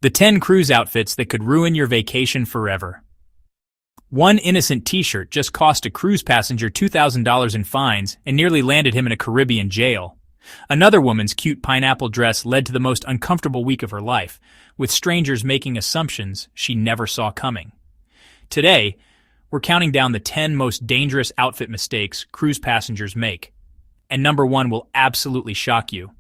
The 10 cruise outfits that could ruin your vacation forever. One innocent t-shirt just cost a cruise passenger $2,000 in fines and nearly landed him in a Caribbean jail. Another woman's cute pineapple dress led to the most uncomfortable week of her life, with strangers making assumptions she never saw coming. Today, we're counting down the 10 most dangerous outfit mistakes cruise passengers make. And number 1 will absolutely shock you.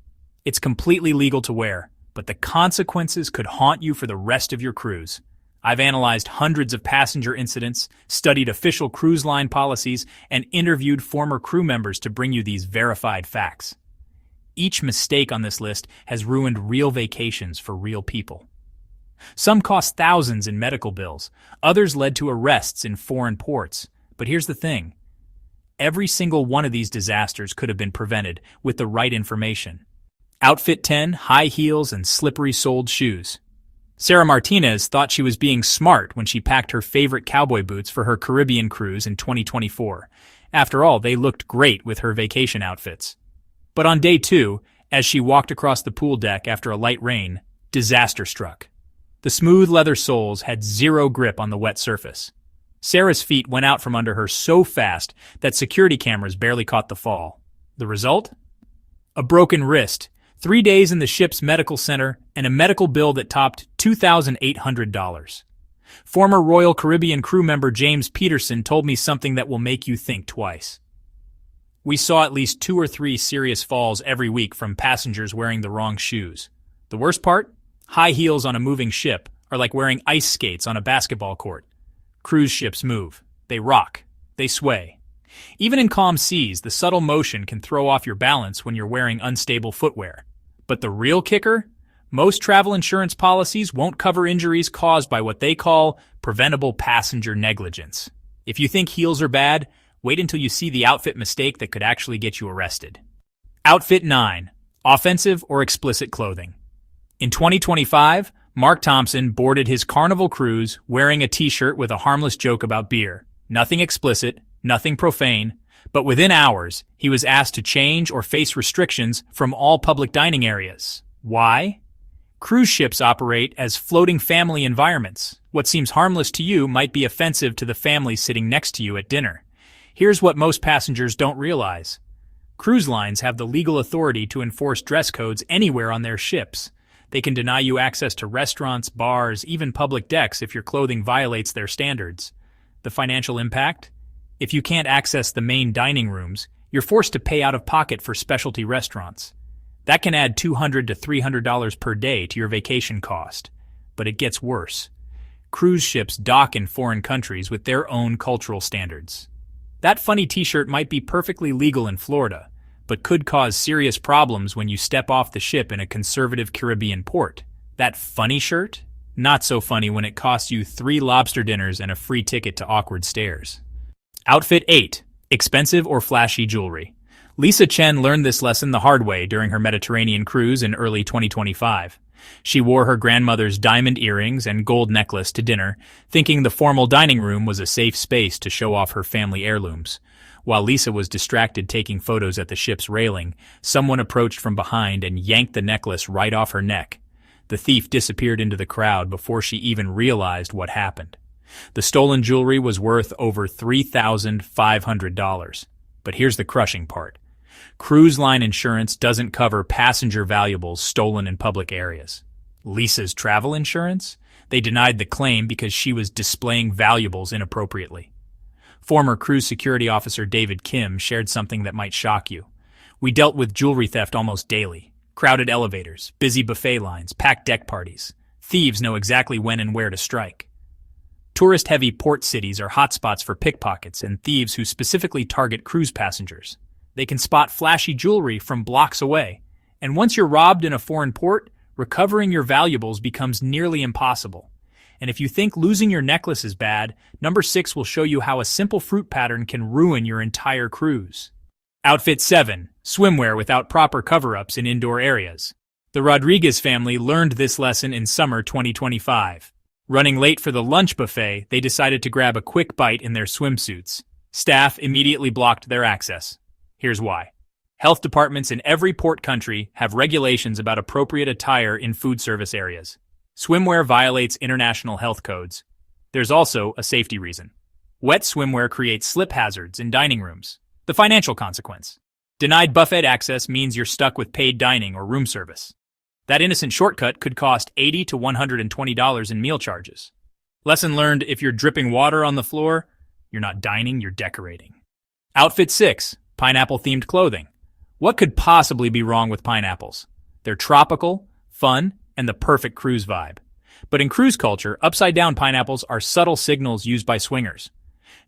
It's completely legal to wear, but the consequences could haunt you for the rest of your cruise. I've analyzed hundreds of passenger incidents, studied official cruise line policies, and interviewed former crew members to bring you these verified facts. Each mistake on this list has ruined real vacations for real people. Some cost thousands in medical bills, others led to arrests in foreign ports. But here's the thing. Every single one of these disasters could have been prevented with the right information. Outfit 10, high heels and slippery-soled shoes. Sarah Martinez thought she was being smart when she packed her favorite cowboy boots for her Caribbean cruise in 2024. After all, they looked great with her vacation outfits. But on day 2, as she walked across the pool deck after a light rain, disaster struck. The smooth leather soles had zero grip on the wet surface. Sarah's feet went out from under her so fast that security cameras barely caught the fall. The result? A broken wrist, 3 days in the ship's medical center, and a medical bill that topped $2,800. Former Royal Caribbean crew member James Peterson told me something that will make you think twice. We saw at least 2 or 3 serious falls every week from passengers wearing the wrong shoes. The worst part? High heels on a moving ship are like wearing ice skates on a basketball court. Cruise ships move. They rock. They sway. Even in calm seas, the subtle motion can throw off your balance when you're wearing unstable footwear. But the real kicker? Most travel insurance policies won't cover injuries caused by what they call preventable passenger negligence. If you think heels are bad, wait until you see the outfit mistake that could actually get you arrested. Outfit 9. Offensive or explicit clothing. In 2025, Mark Thompson boarded his Carnival cruise wearing a t-shirt with a harmless joke about beer. Nothing explicit, nothing profane, but within hours, he was asked to change or face restrictions from all public dining areas. Why? Cruise ships operate as floating family environments. What seems harmless to you might be offensive to the family sitting next to you at dinner. Here's what most passengers don't realize. Cruise lines have the legal authority to enforce dress codes anywhere on their ships. They can deny you access to restaurants, bars, even public decks if your clothing violates their standards. The financial impact? If you can't access the main dining rooms, you're forced to pay out of pocket for specialty restaurants. That can add $200 to $300 per day to your vacation cost. But it gets worse. Cruise ships dock in foreign countries with their own cultural standards. That funny t-shirt might be perfectly legal in Florida, but could cause serious problems when you step off the ship in a conservative Caribbean port. That funny shirt? Not so funny when it costs you 3 lobster dinners and a free ticket to awkward stares. Outfit 8. Expensive or flashy jewelry. Lisa Chen learned this lesson the hard way during her Mediterranean cruise in early 2025. She wore her grandmother's diamond earrings and gold necklace to dinner, thinking the formal dining room was a safe space to show off her family heirlooms. While Lisa was distracted taking photos at the ship's railing, someone approached from behind and yanked the necklace right off her neck. The thief disappeared into the crowd before she even realized what happened. The stolen jewelry was worth over $3,500. But here's the crushing part. Cruise line insurance doesn't cover passenger valuables stolen in public areas. Lisa's travel insurance? They denied the claim because she was displaying valuables inappropriately. Former cruise security officer David Kim shared something that might shock you. We dealt with jewelry theft almost daily. Crowded elevators, busy buffet lines, packed deck parties. Thieves know exactly when and where to strike. Tourist-heavy port cities are hotspots for pickpockets and thieves who specifically target cruise passengers. They can spot flashy jewelry from blocks away. And once you're robbed in a foreign port, recovering your valuables becomes nearly impossible. And if you think losing your necklace is bad, number 6 will show you how a simple fruit pattern can ruin your entire cruise. Outfit 7. Swimwear without proper cover-ups in indoor areas. The Rodriguez family learned this lesson in summer 2025. Running late for the lunch buffet, they decided to grab a quick bite in their swimsuits. Staff immediately blocked their access. Here's why. Health departments in every port country have regulations about appropriate attire in food service areas. Swimwear violates international health codes. There's also a safety reason. Wet swimwear creates slip hazards in dining rooms. The financial consequence. Denied buffet access means you're stuck with paid dining or room service. That innocent shortcut could cost $80 to $120 in meal charges. Lesson learned: if you're dripping water on the floor, you're not dining, you're decorating. Outfit 6. Pineapple-themed clothing. What could possibly be wrong with pineapples? They're tropical, fun, and the perfect cruise vibe. But in cruise culture, upside-down pineapples are subtle signals used by swingers.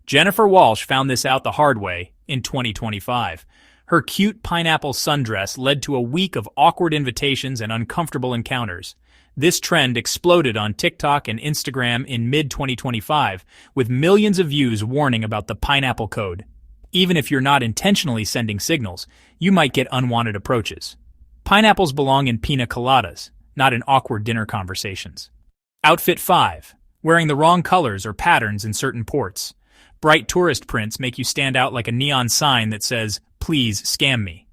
Jennifer Walsh found this out the hard way in 2025. Her cute pineapple sundress led to a week of awkward invitations and uncomfortable encounters. This trend exploded on TikTok and Instagram in mid-2025, with millions of views warning about the pineapple code. Even if you're not intentionally sending signals, you might get unwanted approaches. Pineapples belong in pina coladas, not in awkward dinner conversations. Outfit 5. Wearing the wrong colors or patterns in certain ports. Bright tourist prints make you stand out like a neon sign that says, "Please scam me."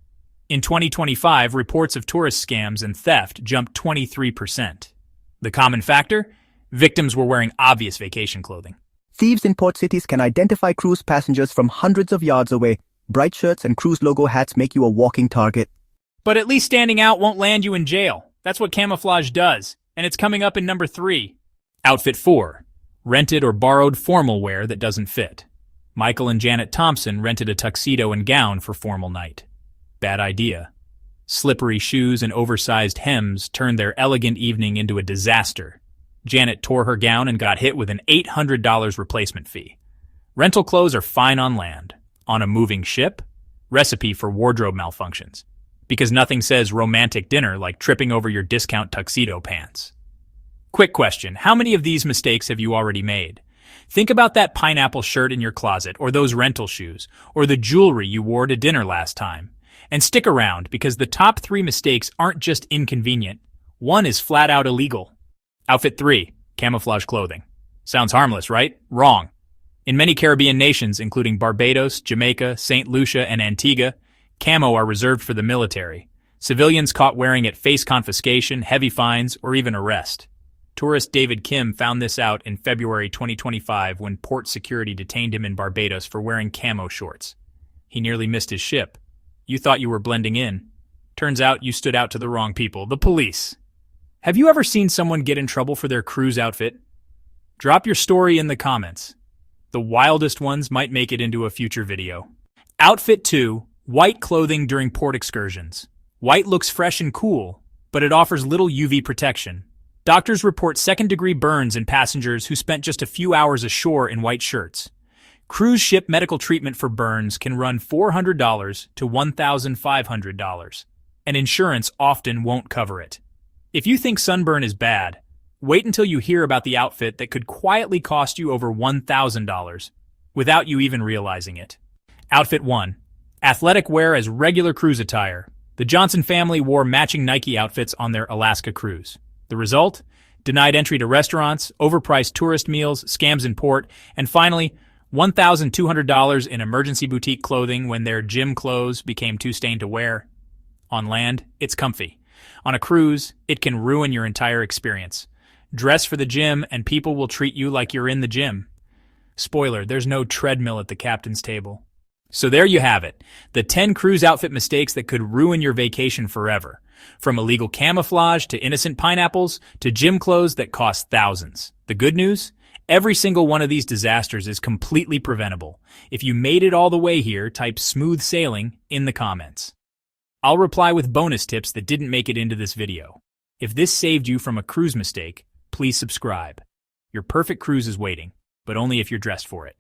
In 2025, reports of tourist scams and theft jumped 23%. The common factor? Victims were wearing obvious vacation clothing. Thieves in port cities can identify cruise passengers from hundreds of yards away. Bright shirts and cruise logo hats make you a walking target. But at least standing out won't land you in jail. That's what Camouflage does, and it's coming up in number 3. Outfit 4. Rented or borrowed formal wear that doesn't fit. Michael and Janet Thompson rented a tuxedo and gown for formal night. Bad idea. Slippery shoes and oversized hems turned their elegant evening into a disaster. Janet tore her gown and got hit with an $800 replacement fee. Rental clothes are fine on land. On a moving ship? Recipe for wardrobe malfunctions. Because nothing says romantic dinner like tripping over your discount tuxedo pants. Quick question: how many of these mistakes have you already made? Think about that pineapple shirt in your closet, or those rental shoes, or the jewelry you wore to dinner last time. And stick around, because the top 3 mistakes aren't just inconvenient. One is flat out illegal. Outfit 3. Camouflage clothing. Sounds harmless, right? Wrong. In many Caribbean nations, including Barbados, Jamaica, St. Lucia, and Antigua, camo are reserved for the military. Civilians caught wearing it face confiscation, heavy fines, or even arrest. Tourist David Kim found this out in February 2025 when port security detained him in Barbados for wearing camo shorts. He nearly missed his ship. You thought you were blending in. Turns out you stood out to the wrong people, the police. Have you ever seen someone get in trouble for their cruise outfit? Drop your story in the comments. The wildest ones might make it into a future video. Outfit 2. White clothing during port excursions. White looks fresh and cool, but it offers little UV protection. Doctors report second-degree burns in passengers who spent just a few hours ashore in white shirts. Cruise ship medical treatment for burns can run $400 to $1,500, and insurance often won't cover it. If you think sunburn is bad, wait until you hear about the outfit that could quietly cost you over $1,000 without you even realizing it. Outfit 1. Athletic wear as regular cruise attire. The Johnson family wore matching Nike outfits on their Alaska cruise. The result? Denied entry to restaurants, overpriced tourist meals, scams in port, and finally, $1,200 in emergency boutique clothing when their gym clothes became too stained to wear. On land, it's comfy. On a cruise, it can ruin your entire experience. Dress for the gym and people will treat you like you're in the gym. Spoiler, there's no treadmill at the captain's table. So there you have it, the 10 cruise outfit mistakes that could ruin your vacation forever. From illegal camouflage to innocent pineapples to gym clothes that cost thousands. The good news? Every single one of these disasters is completely preventable. If you made it all the way here, type smooth sailing in the comments. I'll reply with bonus tips that didn't make it into this video. If this saved you from a cruise mistake, please subscribe. Your perfect cruise is waiting, but only if you're dressed for it.